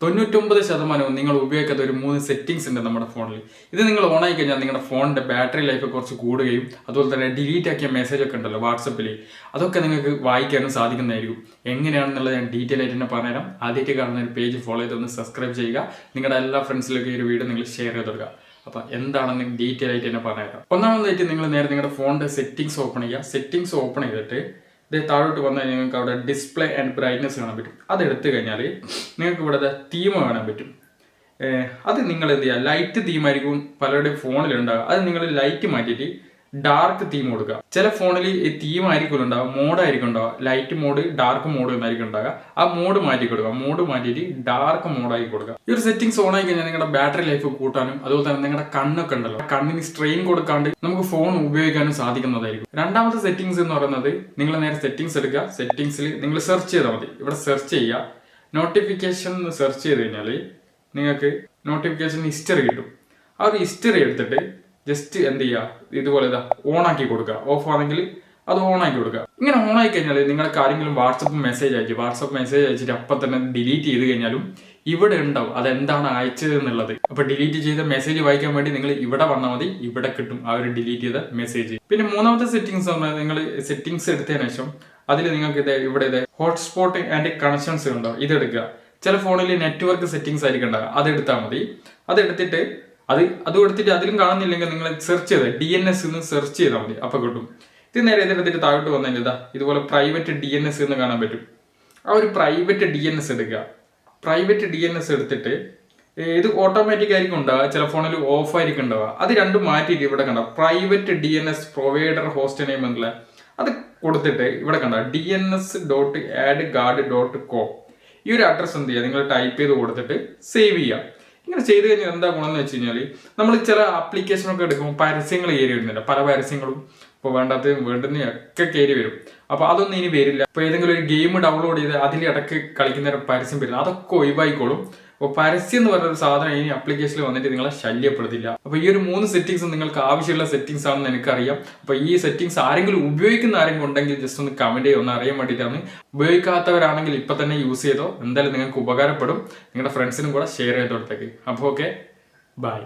99% നിങ്ങൾ ഉപയോഗിക്കാത്ത ഒരു 3 സെറ്റിംഗ്സ് ഉണ്ട് നമ്മുടെ ഫോണിൽ. ഇത് നിങ്ങൾ ഓൺ ആയി കഴിഞ്ഞാൽ നിങ്ങളുടെ ഫോണിന്റെ ബാറ്ററി ലൈഫ് കുറച്ച് കൂടുകയും അതുപോലെ തന്നെ ഡിലീറ്റ് ആക്കിയ മെസ്സേജ് ഒക്കെ ഉണ്ടല്ലോ വാട്സപ്പിൽ, അതൊക്കെ നിങ്ങൾക്ക് വായിക്കാനും സാധിക്കുന്നതായിരിക്കും. എങ്ങനെയാണെന്നുള്ളത് ഞാൻ ഡീറ്റെയിൽ ആയിട്ട് തന്നെ പറഞ്ഞുതരാം. ആദ്യമായിട്ട് കാണുന്ന ഒരു പേജ് ഫോളോ ചെയ്തൊന്ന് സബ്സ്ക്രൈബ് ചെയ്യുക. നിങ്ങളുടെ എല്ലാ ഫ്രണ്ട്സിലേക്ക് ഈ ഒരു വീഡിയോ നിങ്ങൾ ഷെയർ ചെയ്ത് കൊടുക്കുക. അപ്പോൾ എന്താണെന്ന് ഡീറ്റെയിൽ ആയിട്ട് തന്നെ പറഞ്ഞുതരാം. ഒന്നാമതായിട്ട് നിങ്ങൾ നേരെ നിങ്ങളുടെ ഫോണിന്റെ സെറ്റിംഗ്സ് ഓപ്പൺ ചെയ്യുക. സെറ്റിംഗ്സ് ഓപ്പൺ ചെയ്തിട്ട് ഇത് താഴോട്ട് വന്നാൽ നിങ്ങൾക്ക് അവിടെ ഡിസ്പ്ലേ ആൻഡ് ബ്രൈറ്റ്നസ് കാണാൻ പറ്റും. അത് എടുത്തു കഴിഞ്ഞാൽ നിങ്ങൾക്ക് ഇവിടെ തീം കാണാൻ പറ്റും. അത് നിങ്ങൾ എന്ത് ചെയ്യുക, ലൈറ്റ് തീമായിരിക്കും പലരുടെയും ഫോണിലുണ്ടാകുക. അത് നിങ്ങൾ ലൈറ്റ് മാറ്റിയിട്ട് ഡാർക്ക് തീം കൊടുക്കുക. ചില ഫോണിൽ ഈ തീം ആയിരിക്കും ഉണ്ടാവുക, മോഡായിരിക്കും ഉണ്ടാവുക, ലൈറ്റ് മോഡ് ഡാർക്ക് മോഡ് എന്നായിരിക്കും ഉണ്ടാകുക. ആ മോഡ് മാറ്റി കൊടുക്കുക. മോഡ് മാറ്റിയിട്ട് ഡാർക്ക് മോഡായി കൊടുക്കുക. ഈ ഒരു സെറ്റിംഗ്സ് ഓൺ ആയി കഴിഞ്ഞാൽ നിങ്ങളുടെ ബാറ്ററി ലൈഫ് കൂട്ടാനും അതുപോലെ തന്നെ നിങ്ങളുടെ കണ്ണൊക്കെ ഉണ്ടല്ലോ, കണ്ണിന് സ്ട്രെയിൻ കൊടുക്കാണ്ട് നമുക്ക് ഫോൺ ഉപയോഗിക്കാനും സാധിക്കുന്നതായിരിക്കും. രണ്ടാമത്തെ സെറ്റിംഗ്സ് എന്ന് പറയുന്നത്, നിങ്ങൾ നേരെ സെറ്റിംഗ്സ് എടുക്കുക. സെറ്റിംഗ്സിൽ നിങ്ങൾ സെർച്ച് ചെയ്താൽ മതി. ഇവിടെ സെർച്ച് ചെയ്യുക, നോട്ടിഫിക്കേഷൻ സെർച്ച് ചെയ്ത് കഴിഞ്ഞാൽ നിങ്ങൾക്ക് നോട്ടിഫിക്കേഷൻ ഹിസ്റ്ററി കിട്ടും. ആ ഒരു ഹിസ്റ്ററി എടുത്തിട്ട് ജസ്റ്റ് എന്ത് ചെയ്യുക, ഇതുപോലെ ഓൺ ആക്കി കൊടുക്കുക. ഓഫ് ആണെങ്കിൽ അത് ഓൺ ആക്കി കൊടുക്കുക. ഇങ്ങനെ ഓൺ ആയി കഴിഞ്ഞാൽ നിങ്ങൾക്ക് ആരെങ്കിലും വാട്സപ്പ് മെസ്സേജ് അയച്ചിട്ട് അപ്പം തന്നെ ഡിലീറ്റ് ചെയ്ത് കഴിഞ്ഞാലും ഇവിടെ ഉണ്ടാവും അതെന്താണ് അയച്ചത് എന്നുള്ളത്. അപ്പൊ ഡിലീറ്റ് ചെയ്ത മെസ്സേജ് വായിക്കാൻ വേണ്ടി നിങ്ങൾ ഇവിടെ വന്നാൽ മതി, ഇവിടെ കിട്ടും ആ ഒരു ഡിലീറ്റ് ചെയ്ത മെസ്സേജ്. പിന്നെ മൂന്നാമത്തെ സെറ്റിംഗ്സ് പറഞ്ഞാൽ, നിങ്ങൾ സെറ്റിംഗ്സ് എടുത്തതിനു ശേഷം അതിൽ നിങ്ങൾക്ക് ഇവിടെ ഹോട്ട്സ്പോട്ട് ആൻഡ് കണക്ഷൻസ് ഉണ്ടോ, ഇതെടുക്കുക. ചില ഫോണിൽ നെറ്റ്വർക്ക് സെറ്റിംഗ്സ് ആയിരിക്കും ഉണ്ടാകുക, അതെടുത്താൽ മതി. അതെടുത്തിട്ട് അതും എടുത്തിട്ട് അതിലും കാണുന്നില്ലെങ്കിൽ നിങ്ങൾ സെർച്ച് ചെയ്ത് DNS എന്ന് സെർച്ച് ചെയ്താൽ മതി, അപ്പൊ കിട്ടും. ഇത് നേരെ ഇതെടുത്തിട്ട് താഴോട്ട് വന്നതിൽ ഇതുപോലെ പ്രൈവറ്റ് DNS എന്ന് കാണാൻ പറ്റും. ആ ഒരു പ്രൈവറ്റ് DNS എടുക്കുക. പ്രൈവറ്റ് DNS എടുത്തിട്ട് ഇത് ഓട്ടോമാറ്റിക് ആയിരിക്കും ഉണ്ടാവുക, ചില ഫോണിൽ ഓഫ് ആയിരിക്കും ഉണ്ടാവുക. അത് രണ്ടും മാറ്റിയിട്ട് ഇവിടെ കണ്ട private DNS provider host name എന്നുള്ള അത് കൊടുത്തിട്ട് ഇവിടെ കണ്ട DNS.AdGuard.com ഈ ഒരു അഡ്രസ് എന്ത് ചെയ്യുക, നിങ്ങൾ ടൈപ്പ് ചെയ്ത് കൊടുത്തിട്ട് സേവ് ചെയ്യുക. ഇങ്ങനെ ചെയ്ത് കഴിഞ്ഞാൽ എന്താ ഗുണം എന്ന് വെച്ച് കഴിഞ്ഞാൽ, നമ്മൾ ചില ആപ്ലിക്കേഷനൊക്കെ എടുക്കുമ്പോൾ പരസ്യങ്ങൾ കയറി വരുന്നില്ല, പല പരസ്യങ്ങളും ഇപ്പോൾ വേണ്ടുന്ന ഒക്കെ കയറി വരും. അപ്പൊ അതൊന്നും ഇനി വരില്ല. ഇപ്പൊ ഏതെങ്കിലും ഒരു ഗെയിം ഡൗൺലോഡ് ചെയ്ത് അതിൽ ഇടയ്ക്ക് കളിക്കുന്ന പരസ്യം വരുന്നത് അതൊക്കെ ഒഴിവായിക്കോളും. അപ്പോൾ പരസ്യം എന്ന് പറയുന്ന ഒരു സാധനം ഈ ആപ്ലിക്കേഷനിൽ വന്നിട്ട് നിങ്ങളെ ശല്യപ്പെടുത്തില്ല. അപ്പൊ ഈ ഒരു 3 സെറ്റിംഗ്സ് നിങ്ങൾക്ക് ആവശ്യമുള്ള സെറ്റിംഗ്സ് ആണെന്ന് എനിക്കറിയാം. അപ്പൊ ഈ സെറ്റിംഗ്സ് ആരെങ്കിലും ഉപയോഗിക്കുന്ന ആരെങ്കിലും ഉണ്ടെങ്കിൽ ജസ്റ്റ് ഒന്ന് കമന്റ് ചെയ്യുക, ഒന്ന് അറിയാൻ വേണ്ടിയിട്ടാണ്. ഉപയോഗിക്കാത്തവരാണെങ്കിൽ ഇപ്പൊ തന്നെ യൂസ് ചെയ്തോ, എന്തായാലും നിങ്ങൾക്ക് ഉപകാരപ്പെടും. നിങ്ങളുടെ ഫ്രണ്ട്സിനും കൂടെ ഷെയർ ചെയ്ത് കൊടുത്തേക്ക്. അപ്പോൾ ഓക്കെ, ബൈ.